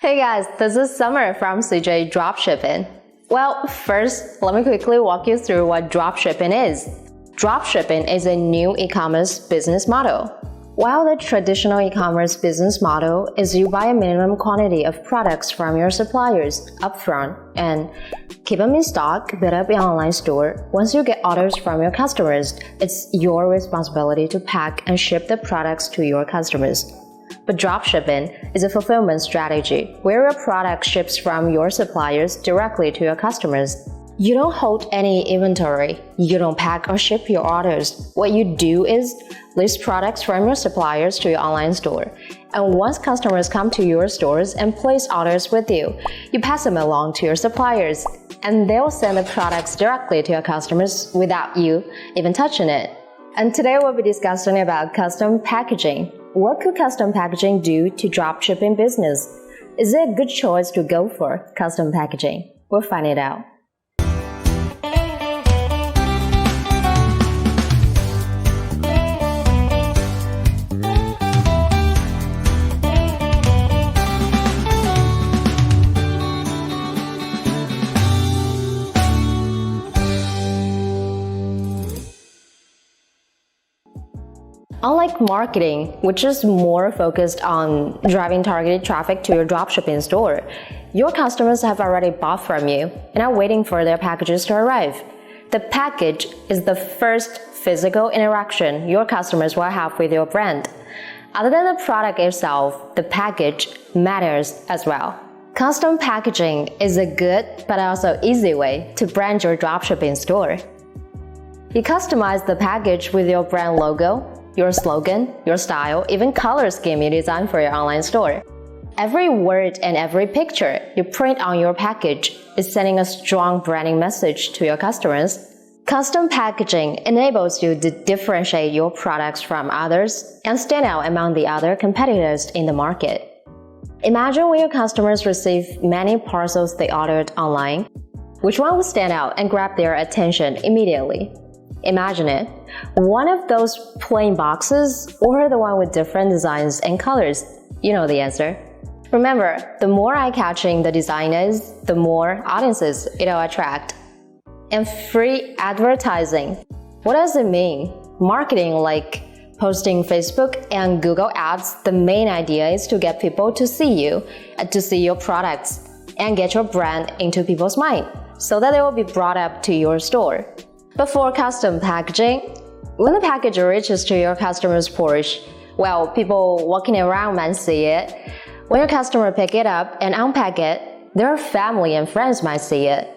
Hey guys, this is Summer from CJ Dropshipping. Well, first, let me quickly walk you through what dropshipping is. Dropshipping is a new e-commerce business model. While the traditional e-commerce business model is you buy a minimum quantity of products from your suppliers upfront and keep them in stock, build up your online store. Once you get orders from your customers, it's your responsibility to pack and ship the products to your customers. But dropshipping is a fulfillment strategy where your product ships from your suppliers directly to your customers. You don't hold any inventory. You don't pack or ship your orders. What you do is list products from your suppliers to your online store. And once customers come to your stores and place orders with you, you pass them along to your suppliers. And they'll send the products directly to your customers without you even touching it. And today we'll be discussing about custom packaging. What could custom packaging do to dropshipping business? Is it a good choice to go for custom packaging? We'll find it out. Unlike marketing, which is more focused on driving targeted traffic to your dropshipping store, your customers have already bought from you and are waiting for their packages to arrive. The package is the first physical interaction your customers will have with your brand. Other than the product itself, the package matters as well. Custom packaging is a good but also easy way to brand your dropshipping store. You customize the package with your brand logo, your slogan, your style, even color scheme you design for your online store. Every word and every picture you print on your package is sending a strong branding message to your customers. Custom packaging enables you to differentiate your products from others and stand out among the other competitors in the market. Imagine when your customers receive many parcels they ordered online. Which one would stand out and grab their attention immediately? Imagine it. One of those plain boxes or the one with different designs and colors. You know the answer. Remember, the more eye-catching the design is, the more audiences it'll attract. And free advertising. What does it mean? Marketing like posting Facebook and Google ads, the main idea is to get people to see you, to see your products, and get your brand into people's mind so that they will be brought up to your store. But for custom packaging, when the package reaches to your customer's porch, well, people walking around might see it. When your customer pick it up and unpack it, their family and friends might see it.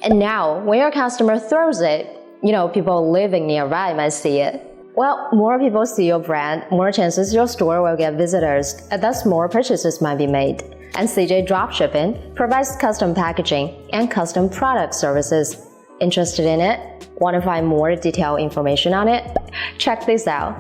And now, when your customer throws it, people living nearby might see it. Well, more people see your brand, more chances your store will get visitors, and thus more purchases might be made. And CJ Dropshipping provides custom packaging and custom product services. Interested in it? Want to find more detailed information on it? Check this out.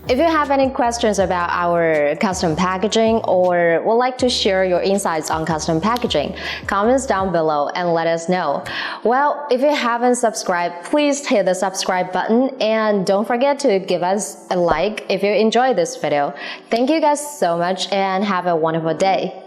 If you have any questions about our custom packaging or would like to share your insights on custom packaging, comments down below and let us know. Well, if you haven't subscribed, please hit the subscribe button and don't forget to give us a like if you enjoyed this video. Thank you guys so much and have a wonderful day.